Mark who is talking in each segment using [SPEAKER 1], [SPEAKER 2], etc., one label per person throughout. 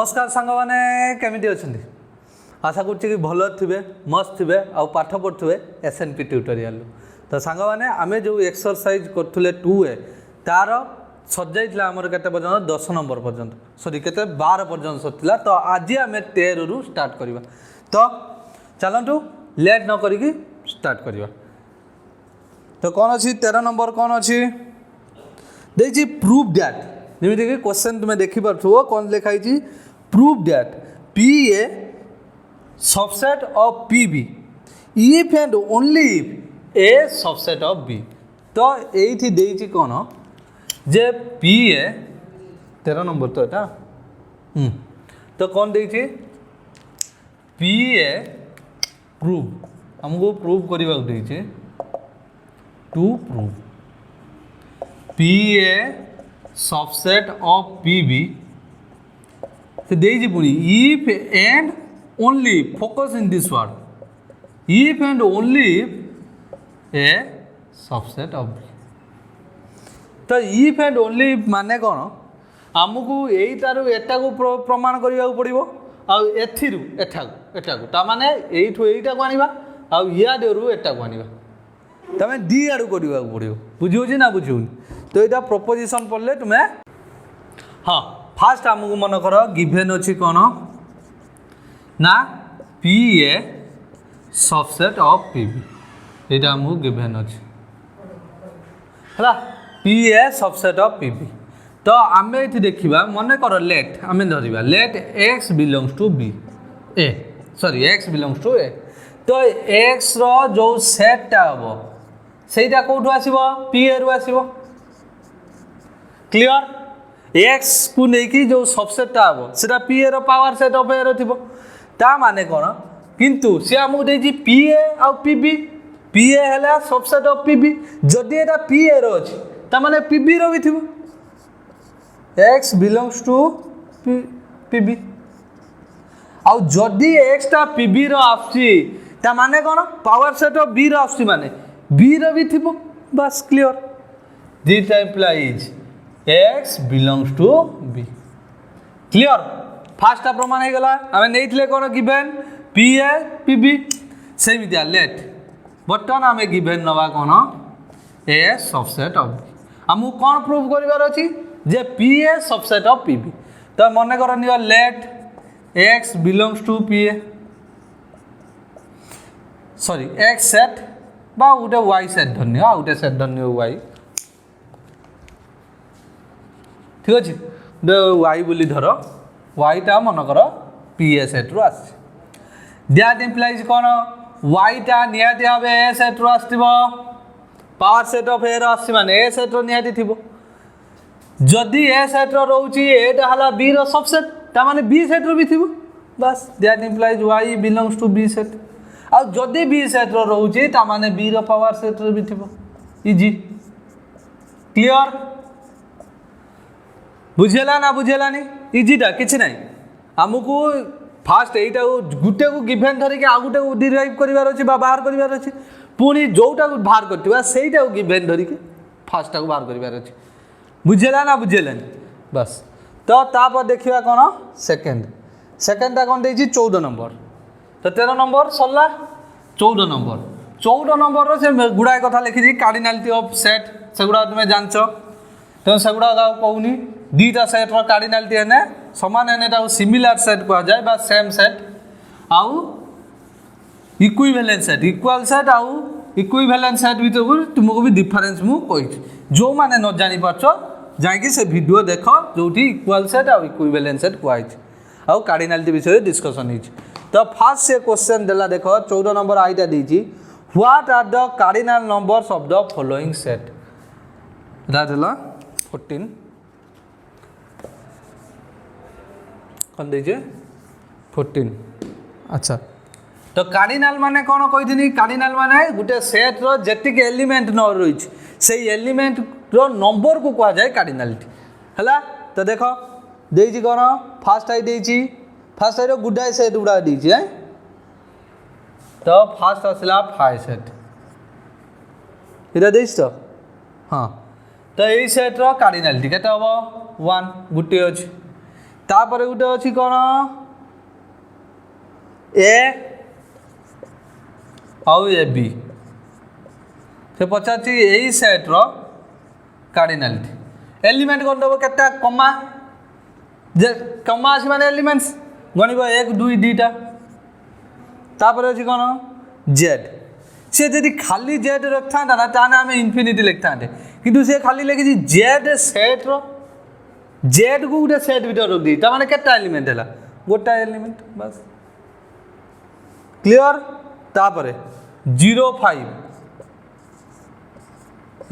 [SPEAKER 1] नमस्कार सांग मैंने केमिटी अच्छे आशा करुच्चे कि भल थे मस्त थे आ पाठ पढ़ुए SNP ट्यूटोरियल तो सांग मैंने आम जो एक्सरसाइज करूँ 2A तार सजाई आमर के पर्यटन 10 नंबर पर्यटन सरी के 12 पर्यटन सरला तो आज आम 13 रु स्टार्ट करवा तो चलतु लेट न करी स्टार्ट करवा तो कौन अच्छी 13 नंबर कौन अच्छी देखिए प्रूफ दैट जमीक कि क्वेश्चन तुम्हें देखिपो कौन लिखाई proof that PA subset of PB if and only if A subset of B तो ये देती कौन जे PA 13 नंबर तो यहाँ तो कौन देती PA प्रूफ हमको प्रूफ करने देती to proof PA subset of PB से देजी पुणी if and only focus in this word if and only if A subset of B तो इफ एंड ओनली माने कौन आमको यहीटारू एटाकू प्रमाण करने पड़ो आठू माने यहीटा को आनिबा आ याडू एटा को आनिबा तमें दी आड़ू करने पड़ो बुझे ना बुझे तो यहाँ प्रपोजिशन पढ़ले तुम्हें हाँ फास्ट आमको मन कर गिभेन अच्छी कौन ना PA सबसेट ऑफ PB यहाँ आमको गिभेन अच्छी है PA सबसेट ऑफ PB तो आम ये देखा मन कर लेट आम धरवा let X belongs to B A sorry X belongs to A तो X रो जो सेटा हम सेटा कौटू आसो PA रु आसो क्लियर X को लेकिन जो सबसेटा हम से PA रो पावर सेट ऑफ A थी माने कौन किंतु सी आमको देखिए PA आ PB PA है सबसेट ऑफ PB जदि एटा PA रो अछि ता माने PB रो भी थी X बिलोंग्स टू PB आउ जदि X टा PB रो आछि ता माने कौन पावर सेट ऑफ B रो आछि माने B रो भी थी बस clear this implies X belongs to B clear first प्रमाण हो गला आम नहीं कौन गिभेन PA PB से लेट बर्तमान आम गिभेन नवा कौन A सबसेट ऑफ B आमको कौन प्रूव करार अच्छी जे PA सबसेट ऑफ PB तो मन कर let X belongs to PA sorry X set बा गोटे Y सेट धन्य आ गोटे सेट धन्य Y ठीक अच्छे Y बोली धर Y टा मन कर PA सेट रु आस दैट इम्प्लाइज कौन Y टा निहाती भावे A सेट रु आसथिबो पावर सेट ऑफ A रो आसी माने A सेट रो निहाती थिबो जदि A सेट रो रहउची A टा हला B रो सबसेट ता माने B सेट रो भी थिबो बस that implies Y belongs to B set आ जदि B सेट रो रहउची ता माने B रो पावर सेट रो भी थिबो इजी क्लियर बुझेला ना बुझेलानी इजीटा किसी ना आमको फास्ट यहीटा गोटे को गिभेन धरिक आ गोटे को डिराइव करार अच्छे बाहर करार अच्छे पुणी जोटा को बाहर करवा सहीटा को गिभेन धरिक फास्टा को बाहर करार अच्छे बुझेला ना बुझेलानी बस तो तापर देखा कौन सेकेंडटा कौन देखिए 14 नंबर तो 13 नंबर सरला 14 नंबर से गुड़ाए कथा लिखी कार्डिनालिटी ऑफ सेट से गुड़ा तुम्हें जानच तेणु से गुड़ा कहूनी दीटा सेट कार्डिनालिटी है सामान है सिमिलर सेट कह जाए सेम सेट आउ इक्विवेलेंट सेट इक्वल सेट आउ इक्विवेलेंट सेट भीतर को तुमको भी डिफरेंस मु कही जो मैंने न जानी पार्छ जाकि से वीडियो देख जो इक्वल सेट आउ इक्विवेलेंट सेट कहुई आउ कार्डिनालिटी विषय डिस्कसन हो तो फास्ट से क्वेश्चन देला देख 14 नंबर आईटा दी what are the cardinal numbers of the following set that 14 कौन दीजिए 14 अच्छा तो कार्डिनल माने कौन कही कार्डिनल माने गोटे सेट रो जेतिक एलिमेंट न रही से एलिमेंट रो नंबर को कह जाए कार्डिनालिटी है तो देख देजी कौन फास्ट आई देजी फास्ट आई गुडाए सेट गुड़ा देजी है तो फास्ट आसला 5 सेट इधर देश तो हाँ तो यही सेट्र कार्डिनालिटी केते हम 1 गोटे अच्छे तापर गोटे अच्छी कौन ए आउ ए बी से पचार यही सेट्र कार्डिनालिटी एलिमेंट कौन दब के कमा जे कमा आसी माने एलिमेंट्स गणिब 1 2 2टा तापर अच्छी कौन जेड से जदि खाली जेड रखता ना ताने आम इनफिनिटी लिखता किंतु से खाली लिखी जेड सेट्र जेड को गोटे सेट भीतर रख दी मैंने केटा एलिमेंट है गोटा एलिमेंट बस क्लियर तापर 0 5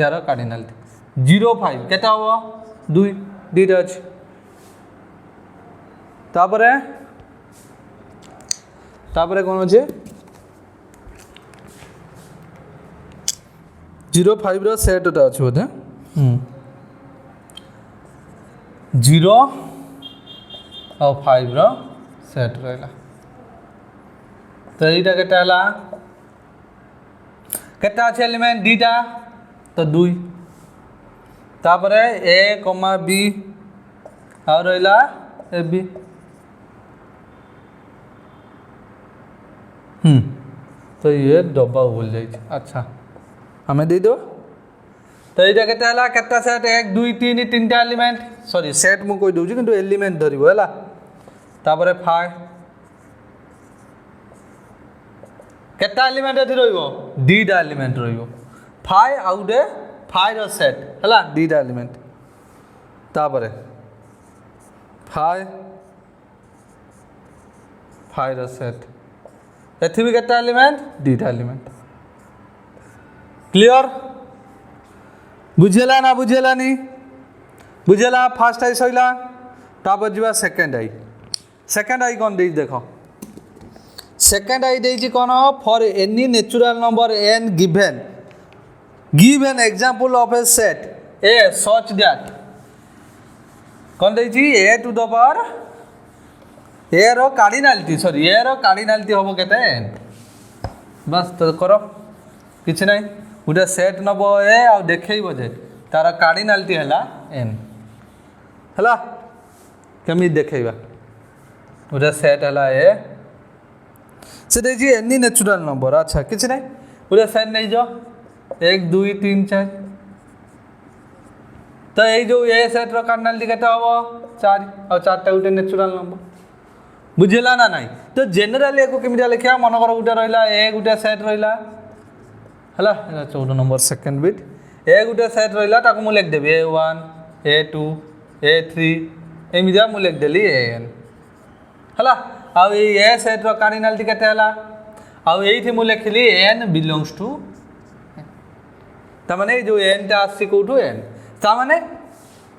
[SPEAKER 1] यार कार्डिनालिटी 0 5 केटा हम 2 2टा अच्छे तापर कौन अच्छे 0 5 रो सेटा अच्छे बोधे 0 और 5 रो सेट रहा तो यहाँ केटा केटा अच्छे एलिमेंट दीटा तो 2 तापर ए कमा बी और रहा ए बी तो ये डब्बा बोल जाए अच्छा हमें दे दो तो ये केटा सेट 1 2 3 3टा एलिमेंट सॉरी सेट मु कोई दूची किंतु एलिमेंट धरिबो हला तापर 5 केटा एलिमेंट एथि रहइबो 2टा एलिमेंट रहइबो 5 आउटे 5 रो सेट हला 2टा एलिमेंट तापर 5 रो सेट एथि भी केटा एलिमेंट 2टा एलिमेंट क्लियर बुझेला ना बुझेला नहीं बुझेला फास्ट आई सैला तापर जीवा सेकेंड आई कौन दे देख सेकेंड आई दे कौन for any natural number N given give an example of a set A such that कौन दे A to the power A रो कार्डिनालिटी सॉरी ए रो कार्डिनालिटी हम केते एन बस तो करो किछ नहीं गोटे सेट नब ए आ देखो जे तार कार्डिनालिटी है एन है केमी देखा गोटे सेट है ए से देखिए एनी नेचुरल नंबर अच्छा किसी नहीं गोटे सेट नहीं जो 1 2 3 4 तो ये जो ए सेट रो कार्डिनालिटी केते हबो 4 और 4टा गोटे नेचुरल नंबर बुझेला ना नहीं तो जनरली एको केमिटा लिखिया मन कर गोटे रहिला ए गोटे सेट रहिला हला 14 नंबर सेकेंड बिट ए गोटे सेट रहिला ताको मु लिख देबे A1 A2 A3 एमिजा मु लिख देली AN हला आ ए सेट रो कार्डिनालिटी केते हला आ एथि मु लिखली N बिलोंग्स टू ता माने जो N टा आसी कोठो N ता माने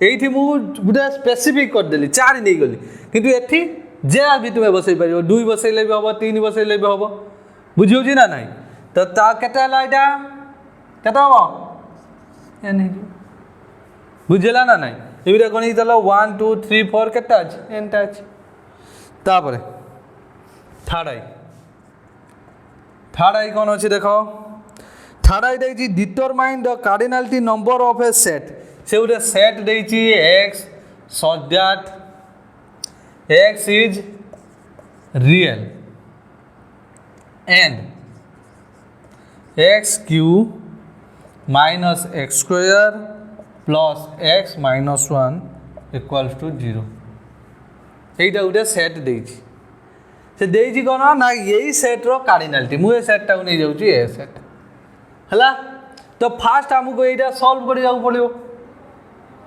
[SPEAKER 1] एथि मु गोटे स्पेसिफिक कर देली 4 नै गली किंतु एथि जे भी तुमे बसै परियो 2 बसैले भी हबो 3 बसैले भी हबो बुझियो जी ना नहीं तो ता केटा लाइटा केटा हबो एन बुझेला ना नहीं एबिरा कोनी तला 1 2 3 4 केटा अछि एन टा अछि तापर थर्ड आई कौन अछि देखो थर्ड आई देछि determine the cardinality number of a set से उडे सेट देछि x such that x is real and x cube minus x square plus x minus 1 equals to 0 এইটা উঠে সেট দেইছি সে দেইছি কোন না এই সেট रो कार्डिनालिटी मु ए सेट टा नै जाउची ए सेट हला तो फास्ट हमको एटा सॉल्व करि जाउ पड़ियो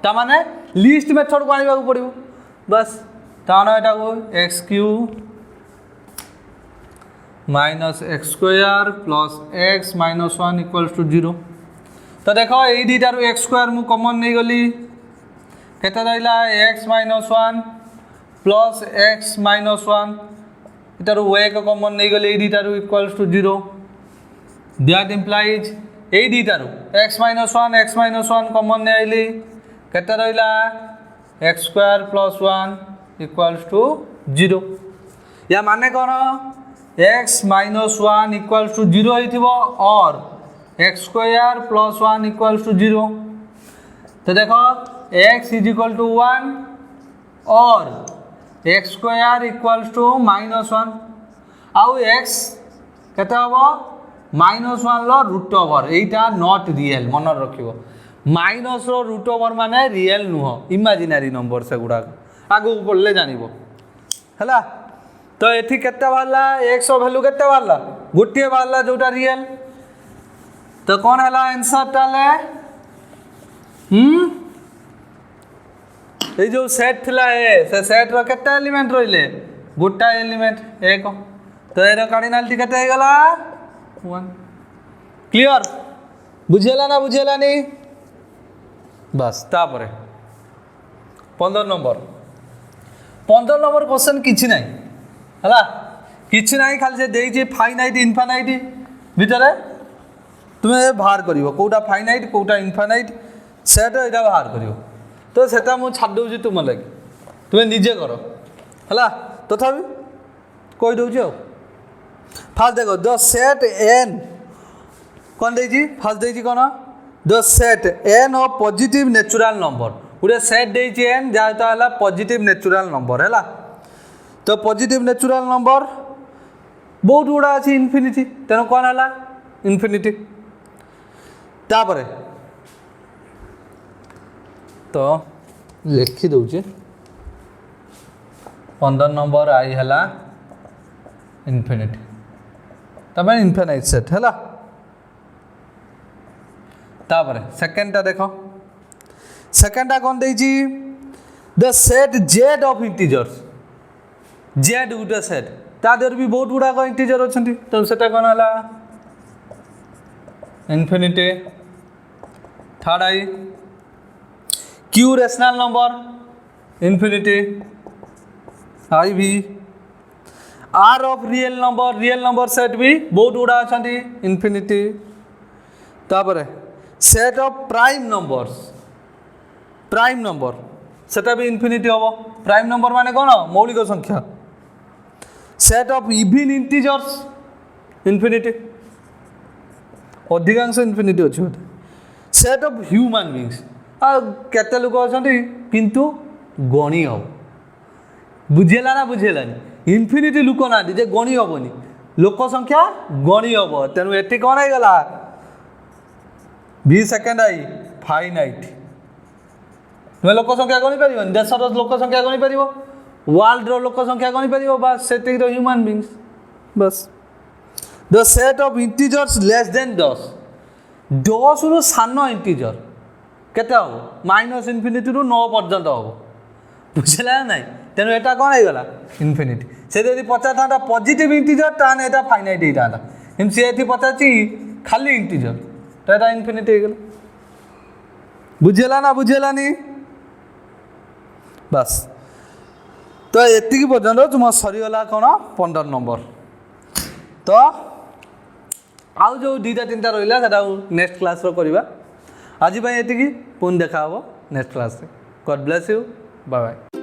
[SPEAKER 1] ता माने लिस्ट मेथड को आनिबा को पड़ियो बस तानो एटा को x cube minus x square plus x minus 1 equals to 0 तो देखो ए दीटा रो x square मु कॉमन नै गली केते रहिला x minus 1 plus x minus 1 इटार y को कॉमन नहीं गले दीटा रो इक्वल्स टू 0 दैट इंप्लाइज ए दीटा रो x minus 1 कॉमन नहीं आइली केते रहिला x square plus 1 equals to 0 या माने कोन x minus 1 इक्वल्स टू 0 हिथिबो और x square plus 1 equals to 0 तो देखो x is equal to 1 और एक्स स्क्वायर इक्वल्स टू -1 आउ एक्स केते हबो -1 लो root over Etah not real मन रखिबो माइनस रो रूट ओवर माने रियल नुह इमेजिनरी नंबर से गुडा आगु पढ़ले जानिबो हला तो एठी केते बाहरला x वैल्यू केते बाहरला गोटे बाहरला जोटा रियल तो कौन हला आंसर टाले ये जो सेट थिला है से सेट रो केते एलिमेंट रहिले गोटा एलिमेंट एक तो एरो कार्डिनलिटी केते हे गला 1 क्लियर बुझेला ना बुझेला नी बस तापरे 15 नंबर क्वेश्चन किछि नाही हला किछि नाही खाली से देई जे फाइनाइट इनफाइनाइट भितरे तुमे बाहर करिवो कोटा फाइनाइट कोटा इनफाइनाइट सेट एटा बाहर करिवो तो सेटा मु छाड़ दउ जे तुम लागि तुमे निजे करो हला तथापि कोइ दउ जे फास्ट देखो द सेट n कोन देई जी फास्ट देई जी कोन the set n of positive natural number उडे सेट देई जी n जाता हला पॉजिटिव नेचुरल नंबर हला तो पॉजिटिव नेचुरल नंबर बहुत गुड़ा अच्छी इनफिनिटी तेणु कौन है इनफिनिटी तापरे तो लिखी दूचे 15 नंबर आई है इनफिनिटी तब इनफिनाइट सेट है तापरे सेकेंडटा देख सेकेंडटा कौन देजी the set Z of integers Z गुटे सेट ता देर भी बहुत गुड़ाक इंटीजर अच्छा तो सेटा कौन है इनफिनिटी थर्ड आई क्यू रेशनल नंबर इनफिनिटी आई भी R of real number set भी बहुत गुड़ा अच्छा इनफिनिटी तापरे सेट ऑफ प्राइम नंबर सेटा भी इनफिनिटी हम प्राइम नंबर माने कौन मौलिक संख्या set of even integers infinity अधिकांश इनफिनिटी अच्छे सेट ऑफ ह्यूमन बीइंग्स केते लोक अच्छा किंतु गणी हम बुझेला ना बुझेलानी इनफिनिटी लोक ना जे गणी हेनी लोक संख्या गणी हम तेणु एटी कौन है गला भी सेकेंड आई फाइनाइट तुम्हें लोक संख्या गणी पार देश लोक संख्या गणी पार वर्ल्ड लोक संख्या गणी पार बस से ह्यूमन बीइंग्स बस the set of integers less than 10 रु सान इंटीजर केते हम माइनस इनफिनिटी रु 9 पर्यंत हम बुझेला ना तेणु एटा कौन है गला इनफिनिटी से यदि पचार था पॉजिटिव इंटीजर ताने एटा फाइनाइट ही था किंतु से एथि पचारची खाली इंटीजर तो एटा इनफिनिटी हो गला बुझेला ना बुझेलानी बस तो एतिकी पर्यंत तुम सरीगला कौन 15 नंबर तो आउ जो दुईटा तीन रहा नेक्स्ट क्लास करवा आज एतिकी पुणी देखा next class God bless you bye bye.